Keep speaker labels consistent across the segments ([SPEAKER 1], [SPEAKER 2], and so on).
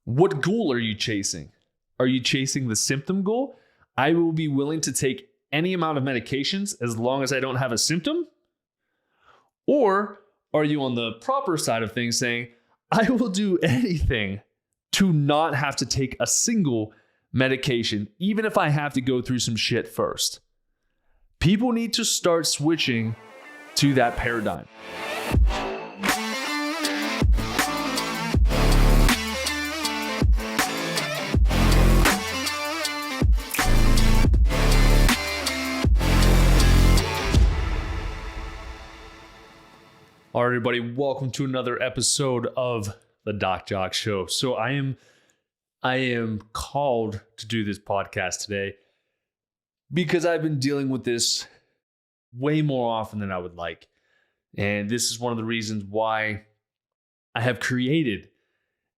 [SPEAKER 1] What goal are you chasing? Are you chasing the symptom goal? I will be willing to take any amount of medications as long as I don't have a symptom? Or are you on the proper side of things saying, I will do anything to not have to take a single medication, even if I have to go through some shit first? People need to start switching to that paradigm. All right, everybody, welcome to another episode of the Jacque Show. So I am called to do this podcast today because I've been dealing with this way more often than I would like. And this is one of the reasons why I have created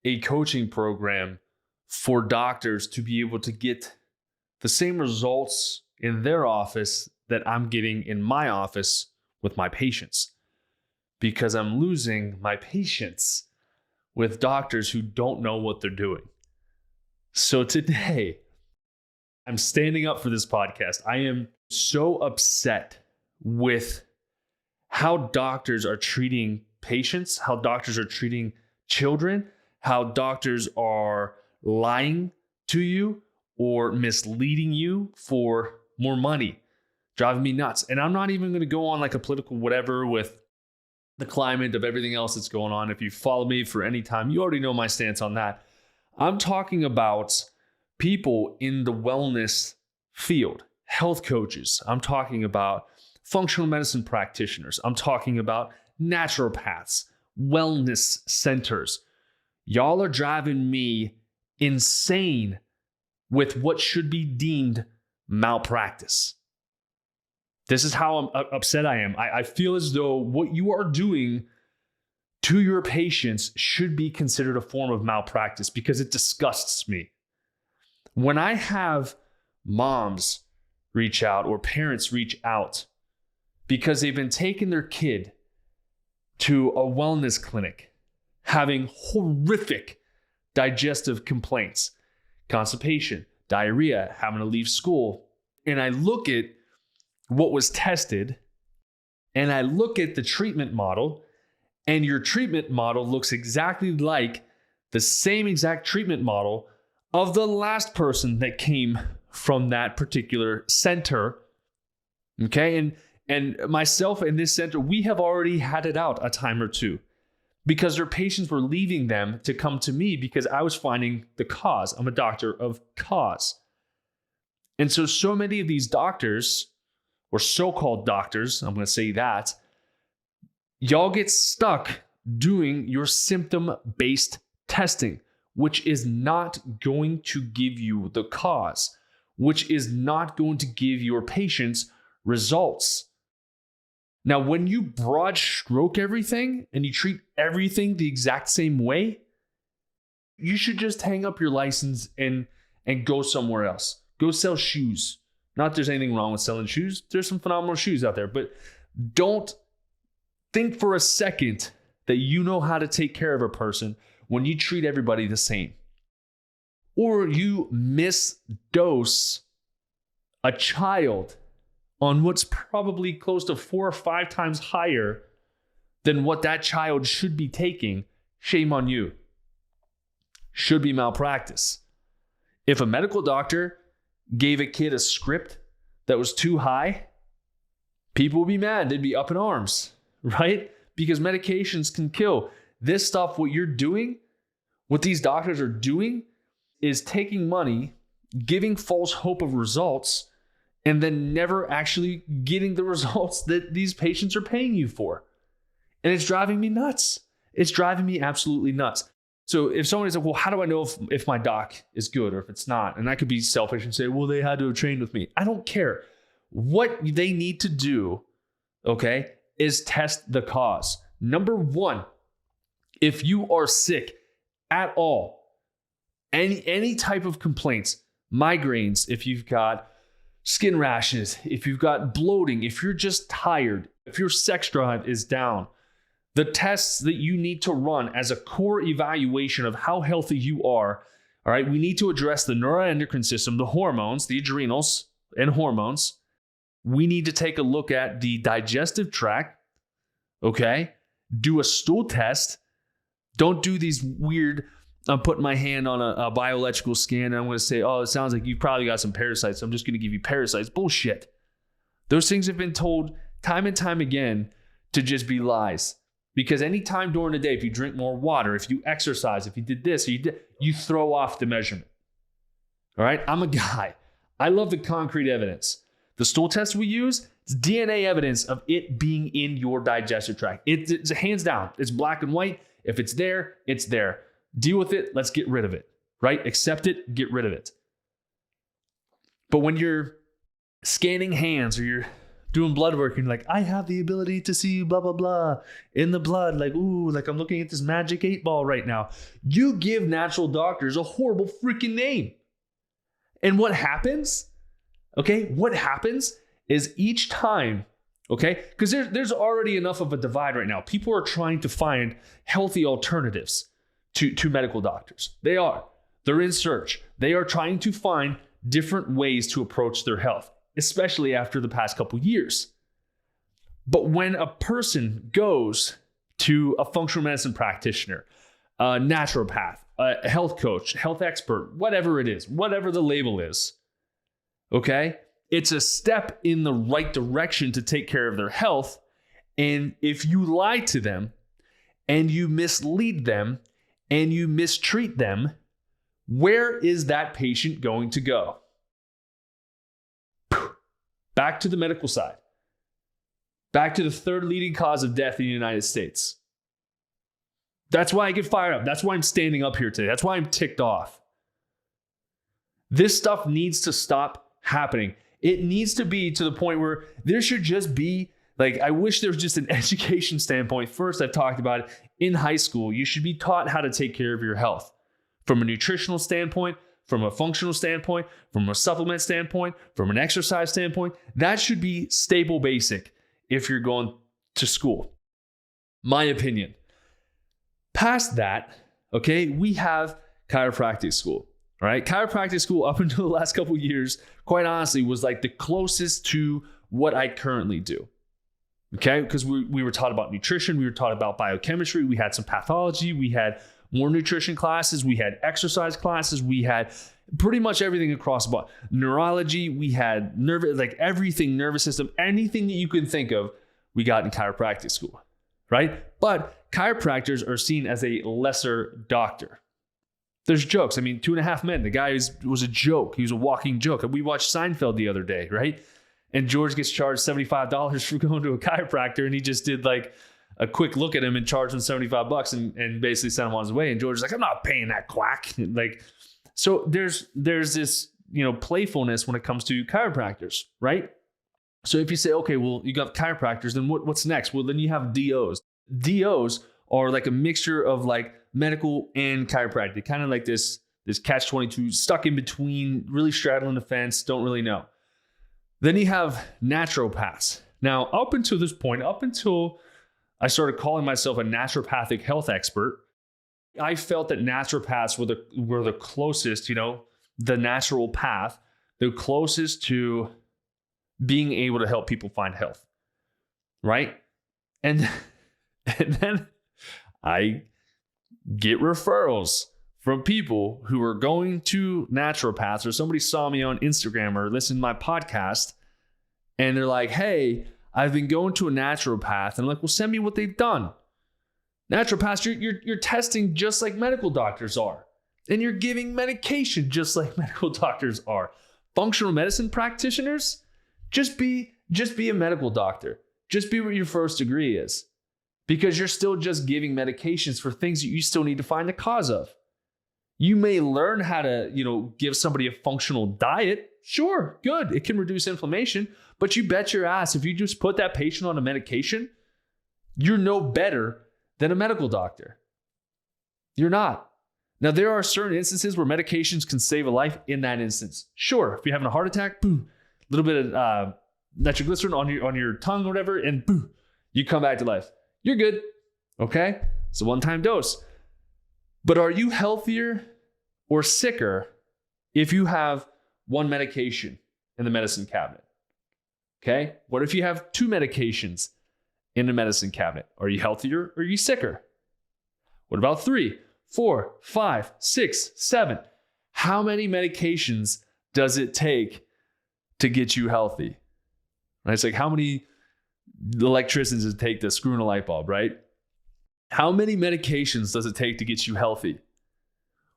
[SPEAKER 1] a coaching program for doctors to be able to get the same results in their office that I'm getting in my office with my patients. Because I'm losing my patience with doctors who don't know what they're doing. So today, I'm standing up for this podcast. I am so upset with how doctors are treating patients, how doctors are treating children, how doctors are lying to you or misleading you for more money, driving me nuts. And I'm not even going to go on like a political whatever with the climate of everything else that's going on. If you follow me for any time, you already know my stance on that. I'm talking about people in the wellness field, health coaches. I'm talking about functional medicine practitioners. I'm talking about naturopaths, wellness centers. Y'all are driving me insane with what should be deemed malpractice. This is how upset I am. I feel as though what you are doing to your patients should be considered a form of malpractice because it disgusts me. When I have moms reach out or parents reach out because they've been taking their kid to a wellness clinic, having horrific digestive complaints, constipation, diarrhea, having to leave school, and I look at what was tested, and I look at the treatment model, and your treatment model looks exactly like the same exact treatment model of the last person that came from that particular center. Okay, and myself and this center, we have already had it out a time or two because their patients were leaving them to come to me because I was finding the cause. I'm a doctor of cause. And so many of these doctors, or so-called doctors, I'm going to say that, y'all get stuck doing your symptom-based testing, which is not going to give you the cause, which is not going to give your patients results. Now, when you broad stroke everything and you treat everything the exact same way, you should just hang up your license and go somewhere else. Go sell shoes. Not that there's anything wrong with selling shoes. There's some phenomenal shoes out there, but don't think for a second that you know how to take care of a person when you treat everybody the same. Or you misdose a child on what's probably close to 4 or 5 times higher than what that child should be taking. Shame on you. Should be malpractice. If a medical doctor gave a kid a script that was too high, people would be mad. They'd be up in arms, right? Because medications can kill. This stuff, what you're doing, what these doctors are doing is taking money, giving false hope of results, and then never actually getting the results that these patients are paying you for. And it's driving me nuts. It's driving me absolutely nuts. So if somebody's like, well, how do I know if my doc is good or if it's not? And I could be selfish and say, well, they had to have trained with me. I don't care. What they need to do, okay, is test the cause. Number one, if you are sick at all, any type of complaints, migraines, if you've got skin rashes, if you've got bloating, if you're just tired, if your sex drive is down, The tests that you need to run as a core evaluation of how healthy you are, all right, we need to address the neuroendocrine system, the hormones, the adrenals and hormones. We need to take a look at the digestive tract, okay? Do a stool test. Don't do these weird, I'm putting my hand on a bioelectrical scan and I'm going to say, oh, it sounds like you probably got some parasites. So I'm just going to give you parasites. Bullshit. Those things have been told time and time again to just be lies. Because any time during the day, if you drink more water, if you exercise, if you did this, you throw off the measurement. All right? I'm a guy. I love the concrete evidence. The stool test we use, it's DNA evidence of it being in your digestive tract. It's hands down. It's black and white. If it's there, it's there. Deal with it. Let's get rid of it. Right? Accept it. Get rid of it. But when you're scanning hands or you're doing blood work and like, I have the ability to see blah, blah, blah in the blood. Like, ooh, like I'm looking at this magic 8-ball right now. You give natural doctors a horrible freaking name. And what happens? Okay, what happens is each time, okay, because there's already enough of a divide right now. People are trying to find healthy alternatives to medical doctors. They are. They're in search. They are trying to find different ways to approach their health, especially after the past couple years. But when a person goes to a functional medicine practitioner, a naturopath, a health coach, health expert, whatever it is, whatever the label is, okay, it's a step in the right direction to take care of their health. And if you lie to them and you mislead them and you mistreat them, where is that patient going to go? Back to the medical side. Back to the third leading cause of death in the United States. That's why I get fired up. That's why I'm standing up here today. That's why I'm ticked off. This stuff needs to stop happening. It needs to be to the point where there should just be, like, I wish there was just an education standpoint. First, I've talked about it in high school. You should be taught how to take care of your health from a nutritional standpoint, from a functional standpoint, from a supplement standpoint, from an exercise standpoint. That should be staple basic if you're going to school. My opinion. Past that, okay, we have chiropractic school, right? Chiropractic school up until the last couple of years, quite honestly, was like the closest to what I currently do. Okay, because we were taught about nutrition, we were taught about biochemistry, we had some pathology, we had more nutrition classes, we had exercise classes, we had pretty much everything across the board. Neurology, we had everything, nervous system, anything that you can think of, we got in chiropractic school, right? But chiropractors are seen as a lesser doctor. There's jokes. I mean, 2.5 Men, the guy was a joke. He was a walking joke. We watched Seinfeld the other day, right? And George gets charged $75 for going to a chiropractor, and he just did like a quick look at him and charged him $75 and basically sent him on his way. And George's like, I'm not paying that quack. Like, so there's this, playfulness when it comes to chiropractors, right? So if you say, okay, well, you got chiropractors, then what's next? Well, then you have DOs. DOs are like a mixture of like medical and chiropractic, kind of like this catch-22, stuck in between, really straddling the fence, don't really know. Then you have naturopaths. Now, up until this point, up until I started calling myself a naturopathic health expert, I felt that naturopaths were the closest, the natural path, the closest to being able to help people find health, right? And then I get referrals from people who are going to naturopaths, or somebody saw me on Instagram or listened to my podcast, and they're like, hey, I've been going to a naturopath. And I'm like, well, send me what they've done. Naturopaths, you're testing just like medical doctors are. And you're giving medication just like medical doctors are. Functional medicine practitioners, just be a medical doctor. Just be what your first degree is. Because you're still just giving medications for things that you still need to find the cause of. You may learn how to, give somebody a functional diet. Sure, good. It can reduce inflammation. But you bet your ass, if you just put that patient on a medication, you're no better than a medical doctor. You're not. Now, there are certain instances where medications can save a life in that instance. Sure, if you're having a heart attack, boom, a little bit of nitroglycerin on your tongue or whatever, and boom, you come back to life. You're good. Okay? It's a one-time dose. But are you healthier or sicker if you have one medication in the medicine cabinet? Okay? What if you have two medications in the medicine cabinet? Are you healthier or are you sicker? What about 3, 4, 5, 6, 7? How many medications does it take to get you healthy? Right? It's like how many electricians does it take to screw in a light bulb, right? How many medications does it take to get you healthy?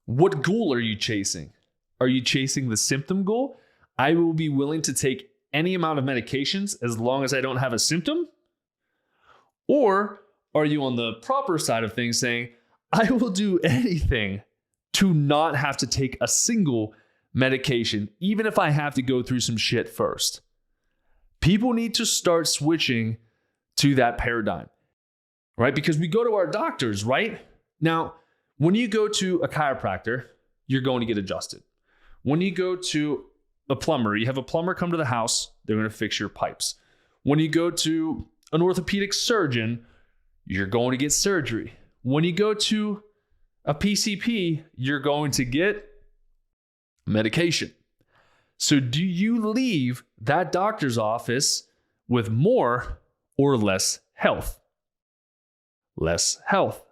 [SPEAKER 1] What goal are you chasing? Are you chasing the symptom goal? I will be willing to take any amount of medications as long as I don't have a symptom? Or are you on the proper side of things saying, I will do anything to not have to take a single medication, even if I have to go through some shit first? People need to start switching to that paradigm, right? Because we go to our doctors, right? Now, when you go to a chiropractor, you're going to get adjusted. When you go to a plumber, you have a plumber come to the house, they're going to fix your pipes. When you go to an orthopedic surgeon, you're going to get surgery. When you go to a PCP, you're going to get medication. So do you leave that doctor's office with more or less health? Less health.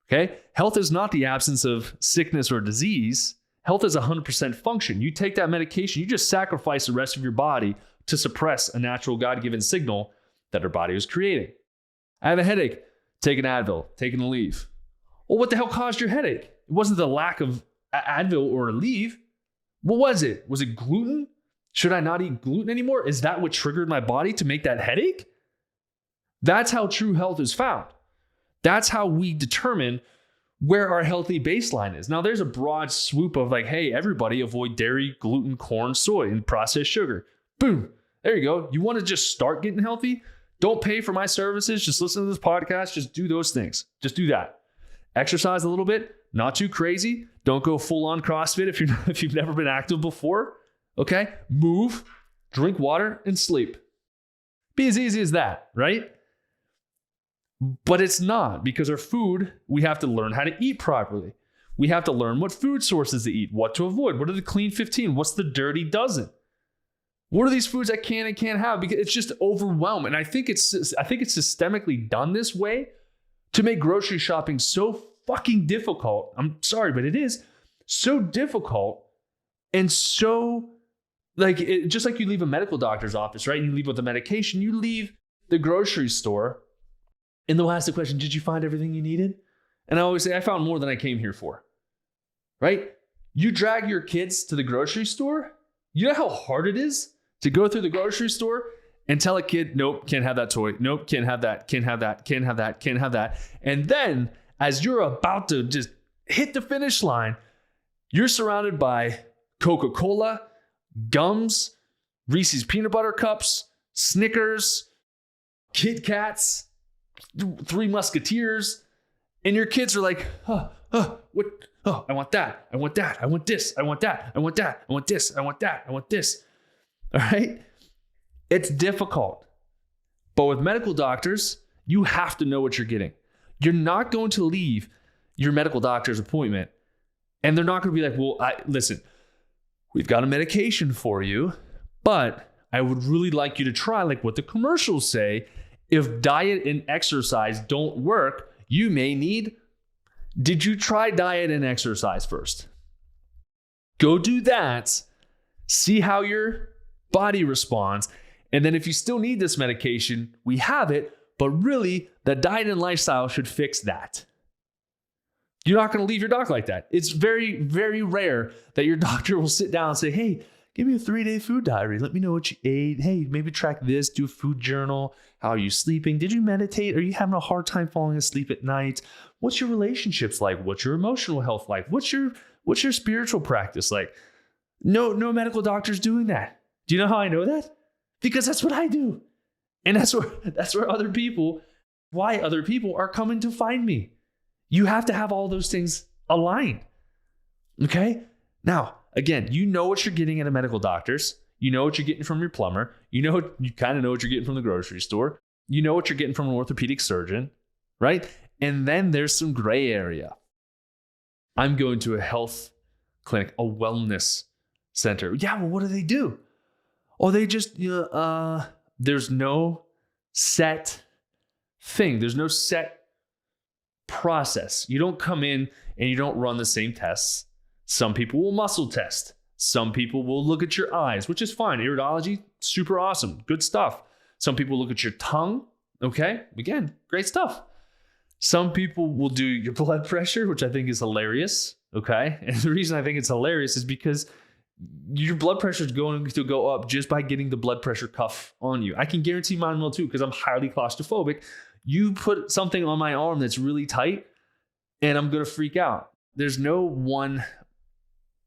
[SPEAKER 1] Okay? Health is not the absence of sickness or disease. Health is 100% function. You take that medication, you just sacrifice the rest of your body to suppress a natural God-given signal that our body was creating. I have a headache. Take an Advil. Take an Aleve. Well, what the hell caused your headache? It wasn't the lack of Advil or Aleve. What was it? Was it gluten? Should I not eat gluten anymore? Is that what triggered my body to make that headache? That's how true health is found. That's how we determine where our healthy baseline is. Now, there's a broad swoop of like, hey, everybody avoid dairy, gluten, corn, soy, and processed sugar. Boom. There you go. You want to just start getting healthy? Don't pay for my services. Just listen to this podcast. Just do those things. Just do that. Exercise a little bit. Not too crazy. Don't go full on CrossFit if you've never been active before. Okay? Move, drink water, and sleep. Be as easy as that, right? But it's not, because our food, we have to learn how to eat properly. We have to learn what food sources to eat, what to avoid. What are the clean 15? What's the dirty dozen? What are these foods I can and can't have? Because it's just overwhelming. And I think it's systemically done this way to make grocery shopping so fucking difficult. I'm sorry, but it is so difficult and so just like you leave a medical doctor's office, right? You leave with a medication, you leave the grocery store and they'll ask the question, did you find everything you needed? And I always say, I found more than I came here for, right? You drag your kids to the grocery store. You know how hard it is to go through the grocery store and tell a kid, nope, can't have that toy. Nope, can't have that, can't have that, can't have that, can't have that. And then as you're about to just hit the finish line, you're surrounded by Coca-Cola, gums, Reese's peanut butter cups, Snickers, Kit Kats, Three Musketeers, and your kids are like, what? Oh, I want that. I want that. I want this. I want that. I want that. I want this. I want that. I want this. All right? It's difficult. But with medical doctors, you have to know what you're getting. You're not going to leave your medical doctor's appointment and they're not going to be like, well, listen, we've got a medication for you, but I would really like you to try like what the commercials say. If diet and exercise don't work, you may need. Did you try diet and exercise first? Go do that. See how your body responds. And then if you still need this medication, we have it. But really, the diet and lifestyle should fix that. You're not going to leave your doc like that. It's very, very rare that your doctor will sit down and say, hey, give me a 3-day food diary. Let me know what you ate. Hey, maybe track this, do a food journal. How are you sleeping? Did you meditate? Are you having a hard time falling asleep at night? What's your relationships like? What's your emotional health like? What's your spiritual practice like? No medical doctor's doing that. Do you know how I know that? Because that's what I do. And that's where other people are coming to find me. You have to have all those things aligned. Okay? Now, again, you know what you're getting at a medical doctor's. You know what you're getting from your plumber. You kind of know what you're getting from the grocery store. You know what you're getting from an orthopedic surgeon. right? And then there's some gray area. I'm going to a health clinic, a wellness center. Yeah, well, what do? Oh, they just, there's no set thing. There's no set process. You don't come in and you don't run the same tests. Some people will muscle test. Some people will look at your eyes, which is fine. Iridology, super awesome. Good stuff. Some people look at your tongue. Okay. Again, great stuff. Some people will do your blood pressure, which I think is hilarious. Okay. And the reason I think it's hilarious is because your blood pressure is going to go up just by getting the blood pressure cuff on you. I can guarantee mine will too, because I'm highly claustrophobic. You put something on my arm that's really tight and I'm going to freak out. There's no one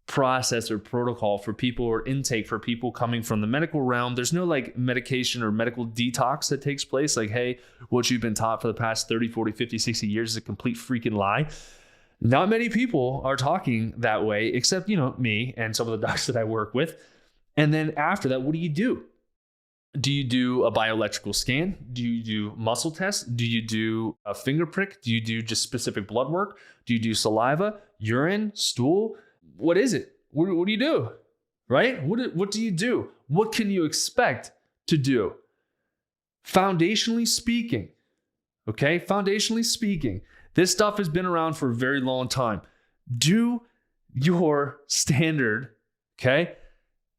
[SPEAKER 1] process or protocol for people or intake for people coming from the medical realm. There's no like medication or medical detox that takes place. Like, hey, what you've been taught for the past 30, 40, 50, 60 years is a complete freaking lie. Not many people are talking that way, except, me and some of the docs that I work with. And then after that, what do you do? Do you do a bioelectrical scan? Do you do muscle tests? Do you do a finger prick? Do you do just specific blood work? Do you do saliva, urine, stool? What is it? What do you do? Right? What do you do? What can you expect to do? Foundationally speaking, this stuff has been around for a very long time. Do your standard,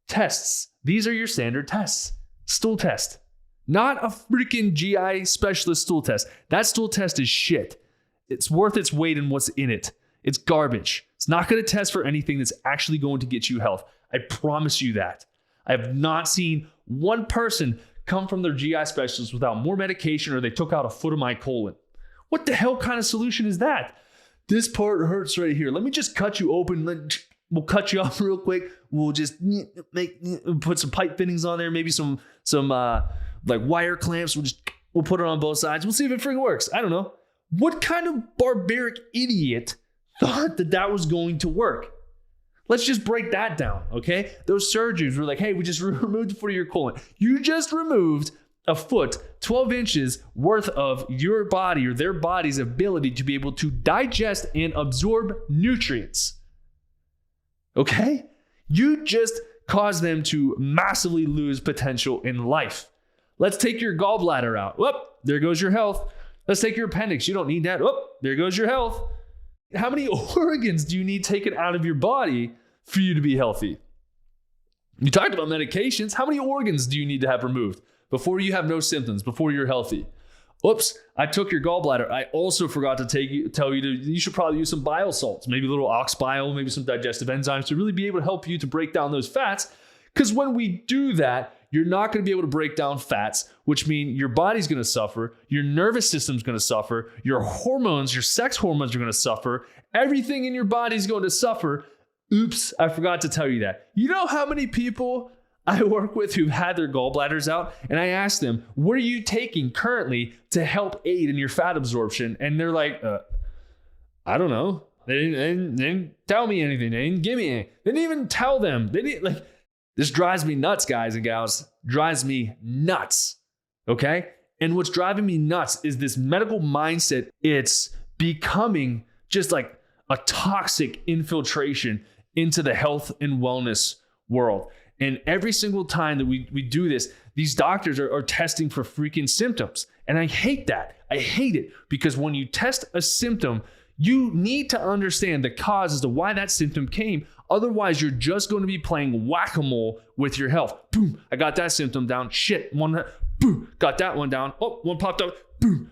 [SPEAKER 1] tests. These are your standard tests. Stool test. Not a freaking GI specialist stool test. That stool test is shit. It's worth its weight in what's in it. It's garbage. It's not going to test for anything that's actually going to get you health. I promise you that. I have not seen one person come from their GI specialist without more medication or they took out a foot of my colon. What the hell kind of solution is that? This part hurts right here. Let me just cut you open. We'll cut you off real quick. We'll just put some pipe fittings on there. Maybe some like wire clamps. We'll put it on both sides. We'll see if it freaking works. I don't know. What kind of barbaric idiot thought that was going to work? Let's just break that down, okay? Those surgeons were like, hey, we just removed a foot of your colon. You just removed a foot, 12 inches worth of your body or their body's ability to be able to digest and absorb nutrients. Okay? You just caused them to massively lose potential in life. Let's take your gallbladder out. Whoop, there goes your health. Let's take your appendix. You don't need that. Whoop, there goes your health. How many organs do you need taken out of your body for you to be healthy? You talked about medications. How many organs do you need to have removed before you have no symptoms, before you're healthy? Oops, I took your gallbladder. I also forgot to tell you you should probably use some bile salts, maybe a little ox bile, maybe some digestive enzymes to really be able to help you to break down those fats. Because when we do that, you're not going to be able to break down fats, which means your body's going to suffer, your nervous system's going to suffer, your hormones, your sex hormones are going to suffer, everything in your body's going to suffer. Oops, I forgot to tell you that. You know how many people I work with who've had their gallbladders out, and I ask them, what are you taking currently to help aid in your fat absorption? And they're like, I don't know. They didn't tell me anything. They didn't give me anything. They didn't even tell them. They didn't This drives me nuts, guys and gals. Drives me nuts. Okay? And what's driving me nuts is this medical mindset. It's becoming just like a toxic infiltration into the health and wellness world. And every single time that we do this, these doctors are testing for freaking symptoms. And I hate that. I hate it because when you test a symptom, you need to understand the cause as to why that symptom came. Otherwise, you're just going to be playing whack-a-mole with your health. Boom, I got that symptom down. Shit, boom, got that one down. Oh, one popped up. Boom.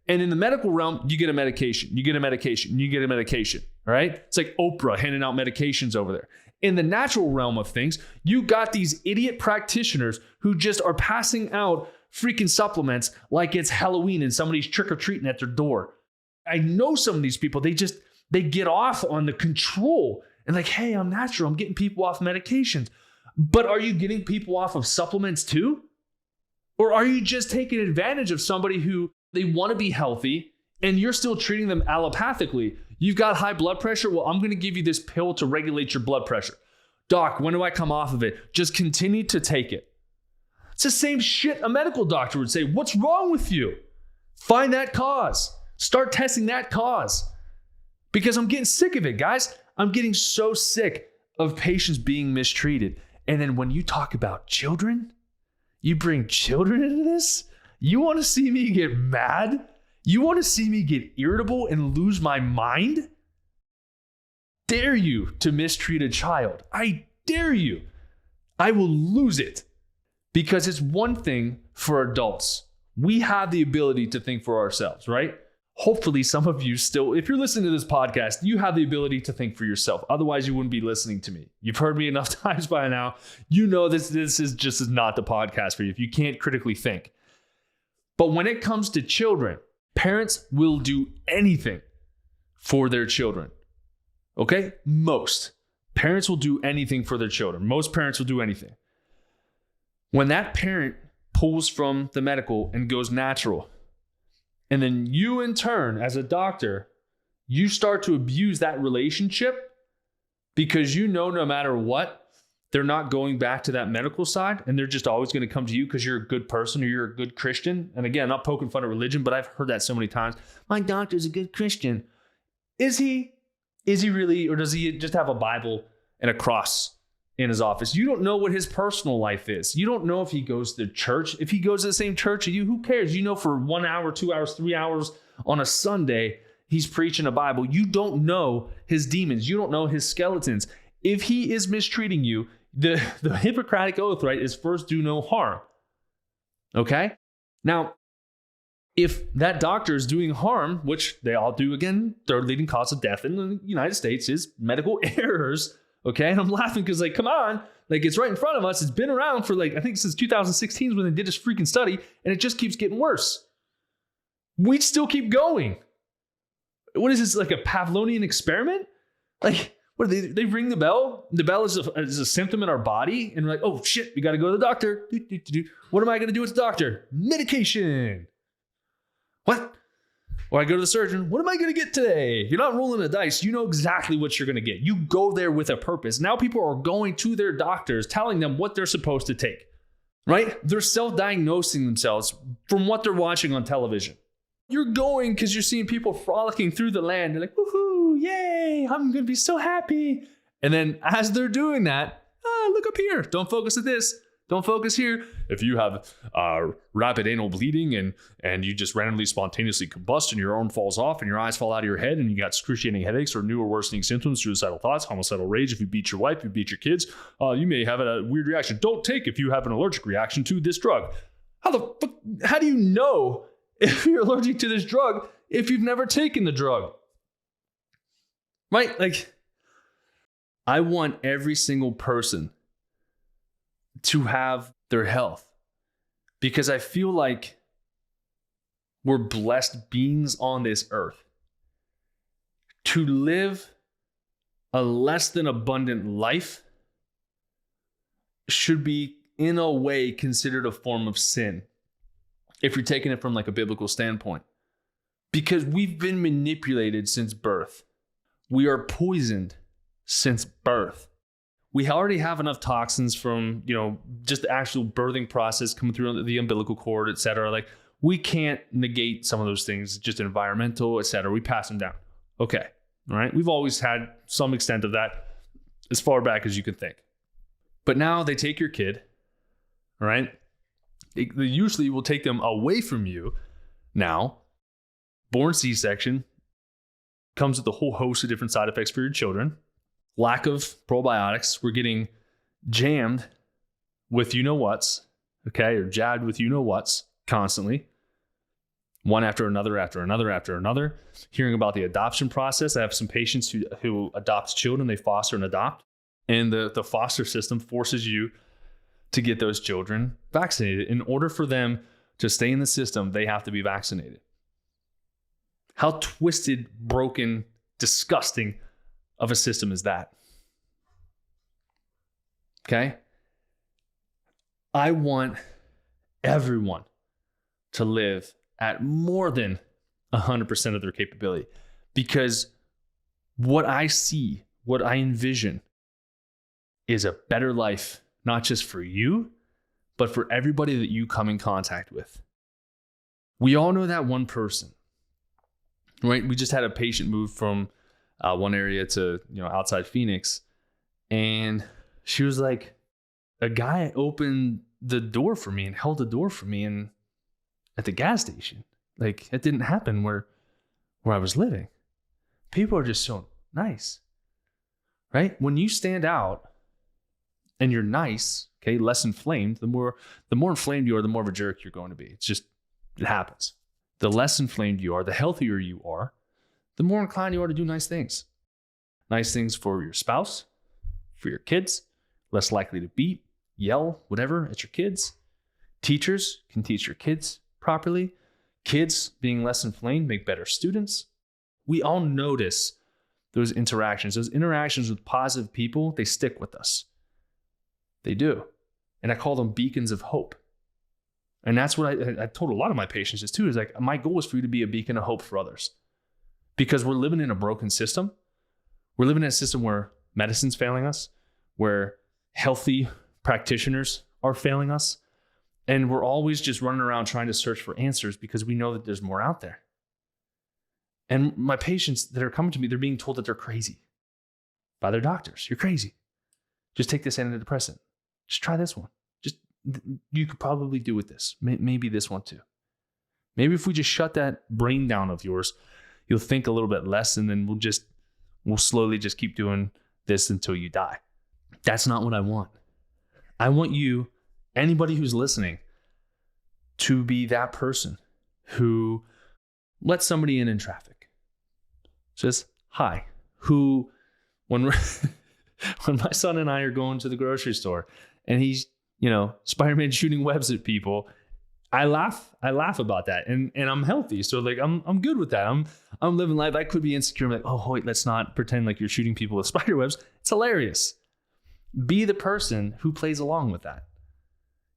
[SPEAKER 1] And in the medical realm, you get a medication. You get a medication. You get a medication. All right? It's like Oprah handing out medications over there. In the natural realm of things, you got these idiot practitioners who just are passing out freaking supplements like it's Halloween and somebody's trick-or-treating at their door. I know some of these people, they get off on the control and like, hey, I'm natural. I'm getting people off medications. But are you getting people off of supplements too? Or are you just taking advantage of somebody who they want to be healthy and you're still treating them allopathically? You've got high blood pressure. Well, I'm going to give you this pill to regulate your blood pressure. Doc, when do I come off of it? Just continue to take it. It's the same shit a medical doctor would say. What's wrong with you? Find that cause. Start testing that cause, because I'm getting sick of it, guys. I'm getting so sick of patients being mistreated. And then when you talk about children, you bring children into this? You want to see me get mad? You want to see me get irritable and lose my mind? Dare you to mistreat a child? I dare you. I will lose it, because it's one thing for adults. We have the ability to think for ourselves, right? Hopefully some of you still, if you're listening to this podcast, you have the ability to think for yourself. Otherwise, you wouldn't be listening to me. You've heard me enough times by now. You know this is just not the podcast for you if you can't critically think. But when it comes to children, parents will do anything for their children. Okay? Most parents will do anything for their children. Most parents will do anything. When that parent pulls from the medical and goes natural, and then you in turn, as a doctor, you start to abuse that relationship because you know no matter what, they're not going back to that medical side, and they're just always going to come to you because you're a good person or you're a good Christian. And again, not poking fun at religion, but I've heard that so many times. My doctor's a good Christian. Is he? Is he really? Or does he just have a Bible and a cross in his office? You don't know what his personal life is. You don't know if he goes to church. If he goes to the same church as you, who cares? You know, for 1 hour, 2 hours, 3 hours on a Sunday, he's preaching a Bible. You don't know his demons. You don't know his skeletons. If he is mistreating you, the Hippocratic oath, right, is first do no harm. Okay? Now, if that doctor is doing harm, which they all do, again, third leading cause of death in the United States is medical errors. Okay. And I'm laughing because, like, come on, like, it's right in front of us. It's been around for, like, I think since 2016 when they did this freaking study, and it just keeps getting worse. We still keep going. What is this, like a Pavlovian experiment? Like, what do they ring the bell? The bell is a symptom in our body, and we're like, oh shit, we got to go to the doctor. What am I going to do with the doctor? Medication. What? Or I go to the surgeon. What am I going to get today? You're not rolling the dice. You know exactly what you're going to get. You go there with a purpose. Now people are going to their doctors, telling them what they're supposed to take, right? They're self-diagnosing themselves from what they're watching on television. You're going because you're seeing people frolicking through the land. You're like, woohoo, yay, I'm going to be so happy. And then as they're doing that, look up here. Don't focus at this. Don't focus here. If you have rapid anal bleeding and you just randomly spontaneously combust and your arm falls off and your eyes fall out of your head and you got excruciating headaches or new or worsening symptoms, suicidal thoughts, homicidal rage, if you beat your wife, you beat your kids, you may have a weird reaction. Don't take if you have an allergic reaction to this drug. How do you know if you're allergic to this drug if you've never taken the drug? Right? Like, I want every single person to have their health, because I feel like we're blessed beings on this earth. To live a less than abundant life should be in a way considered a form of sin, if you're taking it from like a biblical standpoint, because we've been manipulated since birth. We are poisoned since birth. We already have enough toxins from, just the actual birthing process coming through the umbilical cord, et cetera. Like, we can't negate some of those things, just environmental, et cetera. We pass them down. Okay. All right. We've always had some extent of that as far back as you can think. But now they take your kid, all right? They usually will take them away from you now. Born C-section comes with a whole host of different side effects for your children. Lack of probiotics. We're getting jammed with you-know-whats, okay, or jabbed with you-know-whats constantly. One after another, after another, after another. Hearing about the adoption process. I have some patients who adopt children. They foster and adopt. And the foster system forces you to get those children vaccinated. In order for them to stay in the system, they have to be vaccinated. How twisted, broken, disgusting of a system is that? Okay? I want everyone to live at more than 100% of their capability, because what I see, what I envision is a better life, not just for you, but for everybody that you come in contact with. We all know that one person right? We just had a patient move from one area to, outside Phoenix. And she was like, a guy opened the door for me and held the door for me and at the gas station. Like, it didn't happen where I was living. People are just so nice, right? When you stand out and you're nice, okay, less inflamed, the more inflamed you are, the more of a jerk you're going to be. It happens. The less inflamed you are, the healthier you are, the more inclined you are to do nice things. Nice things for your spouse, for your kids, less likely to beat, yell, whatever at your kids. Teachers can teach your kids properly. Kids being less inflamed make better students. We all notice those interactions. Those interactions with positive people, they stick with us. They do. And I call them beacons of hope. And that's what I told a lot of my patients is too, is like, my goal is for you to be a beacon of hope for others. Because we're living in a broken system. We're living in a system where medicine's failing us, where healthy practitioners are failing us. And we're always just running around trying to search for answers because we know that there's more out there. And my patients that are coming to me, they're being told that they're crazy by their doctors. You're crazy. Just take this antidepressant. Just try this one. You could probably do with this. Maybe this one too. Maybe if we just shut that brain down of yours, you'll think a little bit less, and then we'll slowly just keep doing this until you die. That's not what I want. I want you, anybody who's listening, to be that person who lets somebody in traffic. Says hi. Who, when my son and I are going to the grocery store and he's, Spider-Man shooting webs at people, I laugh about that, and I'm healthy, so like I'm good with that. I'm living life. I could be insecure. I'm like, oh wait, let's not pretend like you're shooting people with spider webs. It's hilarious. Be the person who plays along with that.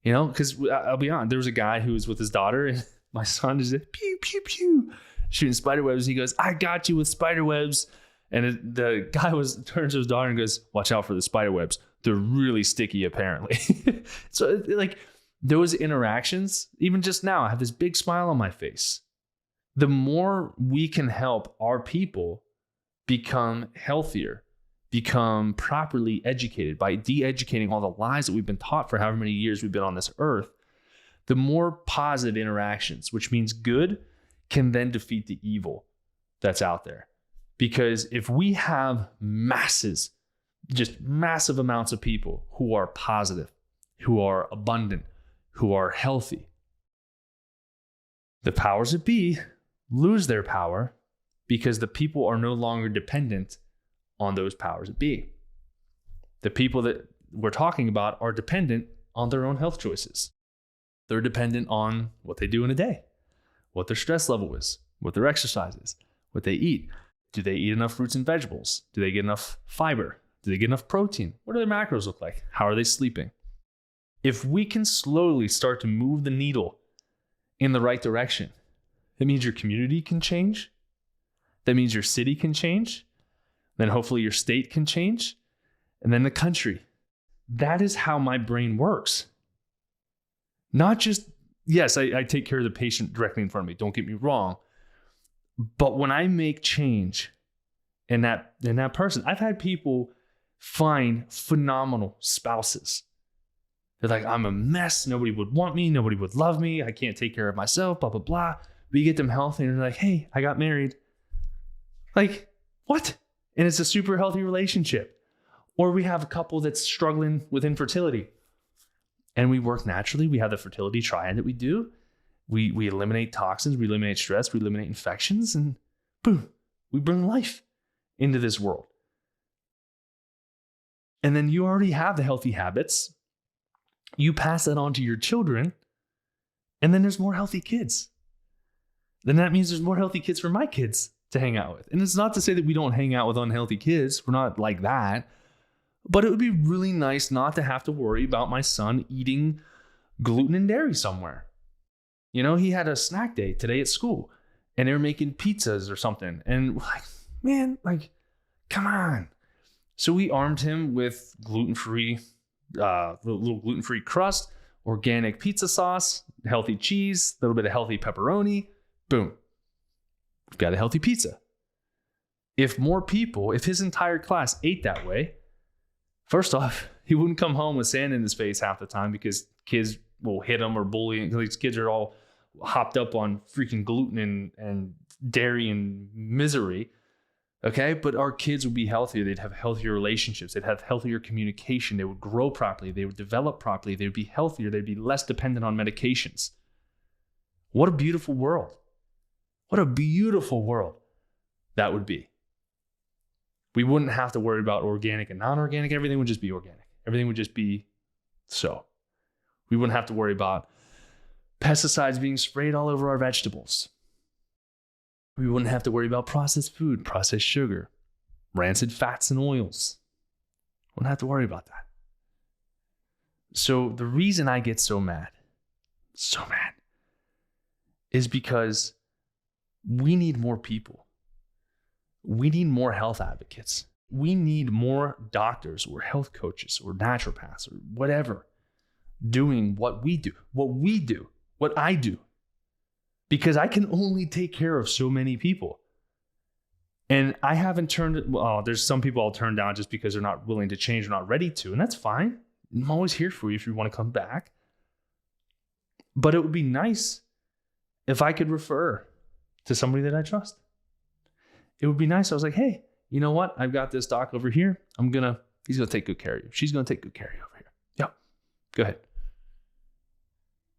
[SPEAKER 1] Because I'll be honest, there was a guy who was with his daughter, and my son is like, pew pew pew, shooting spider webs. He goes, I got you with spider webs, and the guy turns to his daughter and goes, watch out for the spider webs. They're really sticky, apparently. So like those interactions, even just now, I have this big smile on my face. The more we can help our people become healthier, become properly educated by de-educating all the lies that we've been taught for however many years we've been on this earth, the more positive interactions, which means good, can then defeat the evil that's out there. Because if we have just massive amounts of people who are positive, who are abundant, who are healthy, the powers that be lose their power because the people are no longer dependent on those powers that be. The people that we're talking about are dependent on their own health choices. They're dependent on what they do in a day, what their stress level is, what their exercise is, what they eat. Do they eat enough fruits and vegetables? Do they get enough fiber? Do they get enough protein? What do their macros look like? How are they sleeping? If we can slowly start to move the needle in the right direction, that means your community can change. That means your city can change. Then hopefully your state can change. And then the country. That is how my brain works. Not just, yes, I take care of the patient directly in front of me. Don't get me wrong. But when I make change in that person, I've had people find phenomenal spouses. They're like, I'm a mess. Nobody would want me. Nobody would love me. I can't take care of myself, blah, blah, blah. We get them healthy and they're like, hey, I got married. Like, what? And it's a super healthy relationship. Or we have a couple that's struggling with infertility and we work naturally. We have the fertility triad that we do. We eliminate toxins, we eliminate stress, we eliminate infections, and boom, we bring life into this world. And then you already have the healthy habits. You pass that on to your children, and then there's more healthy kids. Then that means there's more healthy kids for my kids to hang out with. And it's not to say that we don't hang out with unhealthy kids. We're not like that. But it would be really nice not to have to worry about my son eating gluten and dairy somewhere. He had a snack day today at school and they were making pizzas or something. And we're like, man, come on. So we armed him with gluten-free, little gluten-free crust, organic pizza sauce, healthy cheese, a little bit of healthy pepperoni. Boom. we've got a healthy pizza. If his entire class ate that way, first off, he wouldn't come home with sand in his face half the time because kids will hit him or bully him because these kids are all hopped up on freaking gluten and dairy and misery. Okay, but our kids would be healthier. They'd have healthier relationships. They'd have healthier communication. They would grow properly. They would develop properly. They would be healthier. They'd be less dependent on medications. What a beautiful world. What a beautiful world that would be. We wouldn't have to worry about organic and non-organic. Everything would just be organic. Everything would just be so. We wouldn't have to worry about pesticides being sprayed all over our vegetables. We wouldn't have to worry about processed food, processed sugar, rancid fats and oils. Wouldn't have to worry about that. So the reason I get so mad, is because we need more people. We need more health advocates. We need more doctors or health coaches or naturopaths or whatever doing what we do, what I do. Because I can only take care of so many people. And I haven't there's some people I'll turn down just because they're not willing to change or not ready to. And that's fine. I'm always here for you if you want to come back. But it would be nice if I could refer to somebody that I trust. It would be nice. I was like, hey, you know what? I've got this doc over here. He's going to take good care of you. She's going to take good care of you over here. Yep. Go ahead.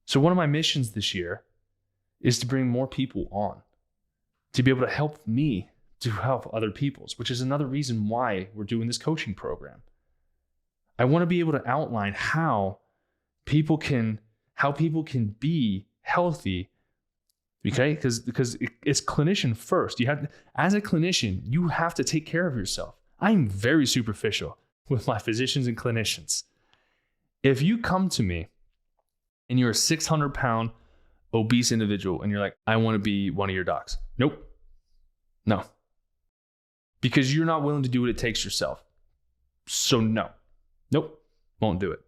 [SPEAKER 1] So one of my missions this year is to bring more people on, to be able to help me to help other people's, which is another reason why we're doing this coaching program. I want to be able to outline how people can be healthy, okay? Because it's clinician first. As a clinician, you have to take care of yourself. I'm very superficial with my physicians and clinicians. If you come to me and you're a 600-pound obese individual and you're like, I want to be one of your docs. Nope. No. Because you're not willing to do what it takes yourself. So no. Nope. Won't do it.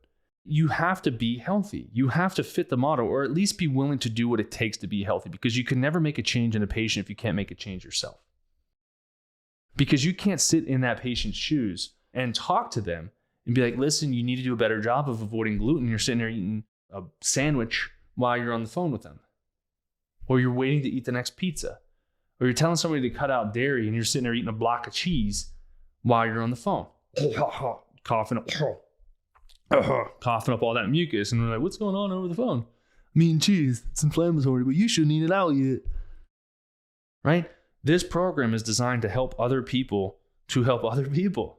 [SPEAKER 1] You have to be healthy. You have to fit the model, or at least be willing to do what it takes to be healthy, because you can never make a change in a patient if you can't make a change yourself. Because you can't sit in that patient's shoes and talk to them and be like, listen, you need to do a better job of avoiding gluten. You're sitting there eating a sandwich while you're on the phone with them, or you're waiting to eat the next pizza, or you're telling somebody to cut out dairy and you're sitting there eating a block of cheese while you're on the phone, coughing up all that mucus. And we're like, what's going on over the phone? Meat and cheese, it's inflammatory, but you shouldn't eat it out yet. Right? This program is designed to help other people to help other people.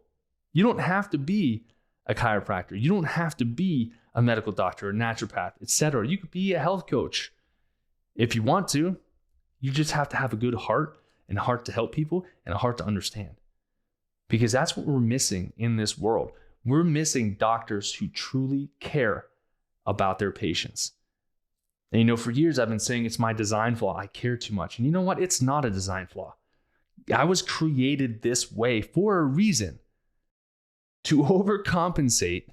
[SPEAKER 1] You don't have to be a chiropractor. You don't have to be a medical doctor, a naturopath, etc. You could be a health coach if you want to. You just have to have a good heart, and a heart to help people, and a heart to understand. Because that's what we're missing in this world. We're missing doctors who truly care about their patients. And for years I've been saying it's my design flaw. I care too much. And you know what? It's not a design flaw. I was created this way for a reason, to overcompensate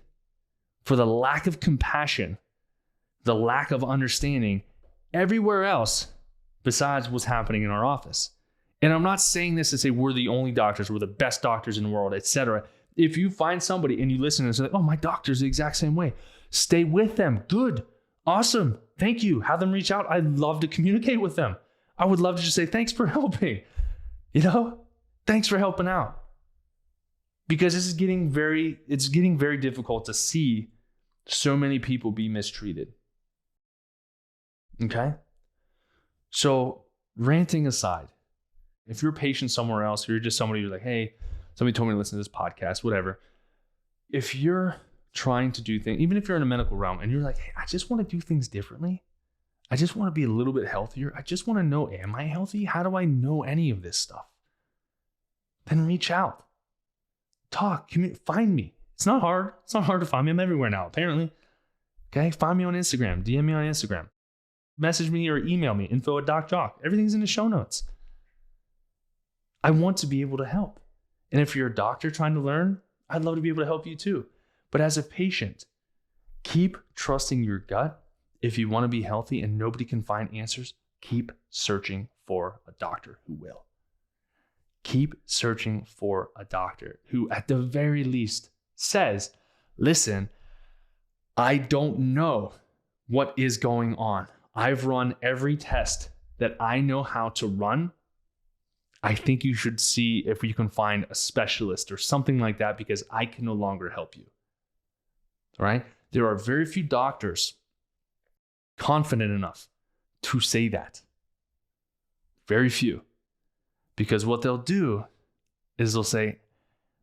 [SPEAKER 1] for the lack of compassion, the lack of understanding everywhere else besides what's happening in our office. And I'm not saying this to say we're the only doctors, we're the best doctors in the world, etc. If you find somebody and you listen and say, oh, my doctor's the exact same way, stay with them. Good. Awesome. Thank you. Have them reach out. I'd love to communicate with them. I would love to just say, thanks for helping. Thanks for helping out. Because it's getting very difficult to see so many people be mistreated. Okay? So, ranting aside, if you're a patient somewhere else, or you're just somebody who's like, hey, somebody told me to listen to this podcast, whatever. If you're trying to do things, even if you're in a medical realm and you're like, hey, I just want to do things differently. I just want to be a little bit healthier. I just want to know, am I healthy? How do I know any of this stuff? Then reach out. Talk, find me. It's not hard. It's not hard to find me. I'm everywhere now, apparently. Okay, find me on Instagram. DM me on Instagram. Message me or email me, info@DocJacque. Everything's in the show notes. I want to be able to help. And if you're a doctor trying to learn, I'd love to be able to help you too. But as a patient, keep trusting your gut. If you want to be healthy and nobody can find answers, keep searching for a doctor who will. Keep searching for a doctor who, at the very least, says, listen, I don't know what is going on. I've run every test that I know how to run. I think you should see if you can find a specialist or something like that because I can no longer help you. All right? There are very few doctors confident enough to say that. Very few. Because what they'll do is they'll say,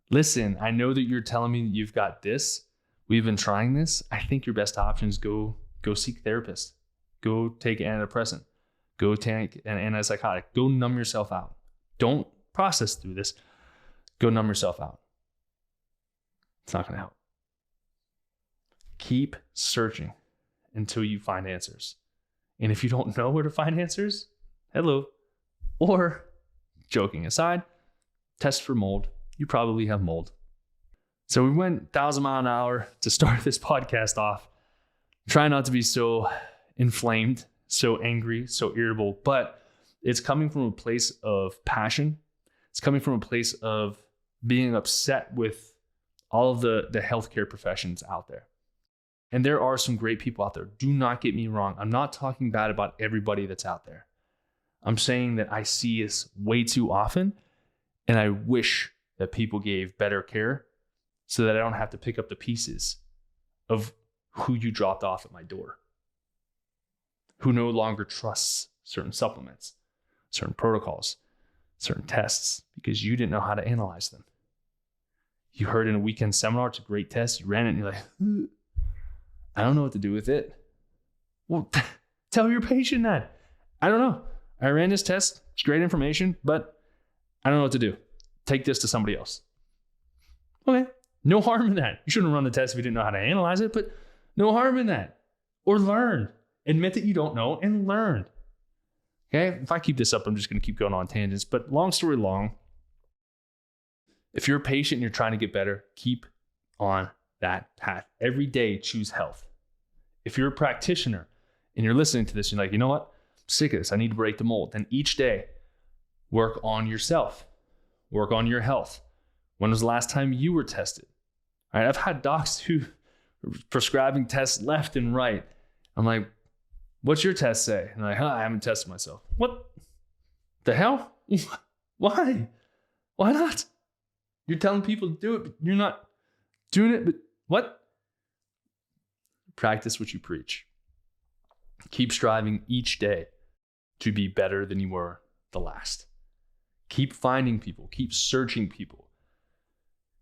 [SPEAKER 1] listen, I know that you're telling me that you've got this. We've been trying this. I think your best option is go seek a therapist. Go take an antidepressant. Go take an antipsychotic. Go numb yourself out. Don't process through this. Go numb yourself out. It's not going to help. Keep searching until you find answers. And if you don't know where to find answers, hello. Or, joking aside, test for mold. You probably have mold. So we went 1,000 miles an hour to start this podcast off. Try not to be so inflamed, so angry, so irritable, but it's coming from a place of passion. It's coming from a place of being upset with all of the healthcare professions out there. And there are some great people out there. Do not get me wrong. I'm not talking bad about everybody that's out there. I'm saying that I see this way too often, and I wish that people gave better care so that I don't have to pick up the pieces of who you dropped off at my door, who no longer trusts certain supplements, certain protocols, certain tests, because you didn't know how to analyze them. You heard in a weekend seminar, it's a great test. You ran it and you're like, I don't know what to do with it. Well, tell your patient that. I don't know. I ran this test. It's great information, but I don't know what to do. Take this to somebody else. Okay. No harm in that. You shouldn't run the test if you didn't know how to analyze it, but no harm in that. Or learn. Admit that you don't know and learn. Okay. If I keep this up, I'm just going to keep going on tangents, but long story long, if you're a patient and you're trying to get better, keep on that path. Every day, choose health. If you're a practitioner and you're listening to this, you're like, you know what? I'm sick of this. I need to break the mold. Then each day, work on yourself. Work on your health. When was the last time you were tested? All right, I've had docs who are prescribing tests left and right. I'm like, what's your test say? And I'm like, I haven't tested myself. What the hell? Why? Why not? You're telling people to do it, but you're not doing it. But what? Practice what you preach. Keep striving each day to be better than you were the last. Keep finding people, keep searching people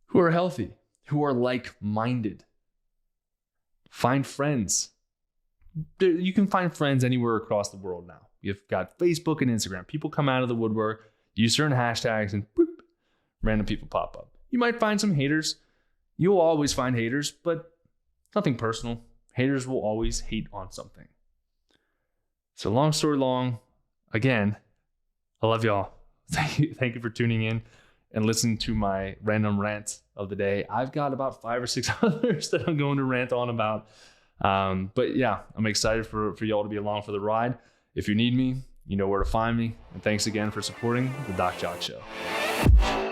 [SPEAKER 1] who are healthy, who are like-minded. Find friends. You can find friends anywhere across the world now. You've got Facebook and Instagram. People come out of the woodwork, use certain hashtags, and boop, random people pop up. You might find some haters. You'll always find haters, but nothing personal. Haters will always hate on something. So long story long, again, I love y'all. Thank you for tuning in and listening to my random rant of the day. I've got about 5 or 6 others that I'm going to rant on about. But yeah, I'm excited for y'all to be along for the ride. If you need me, you know where to find me. And thanks again for supporting the Doc Jacque Show.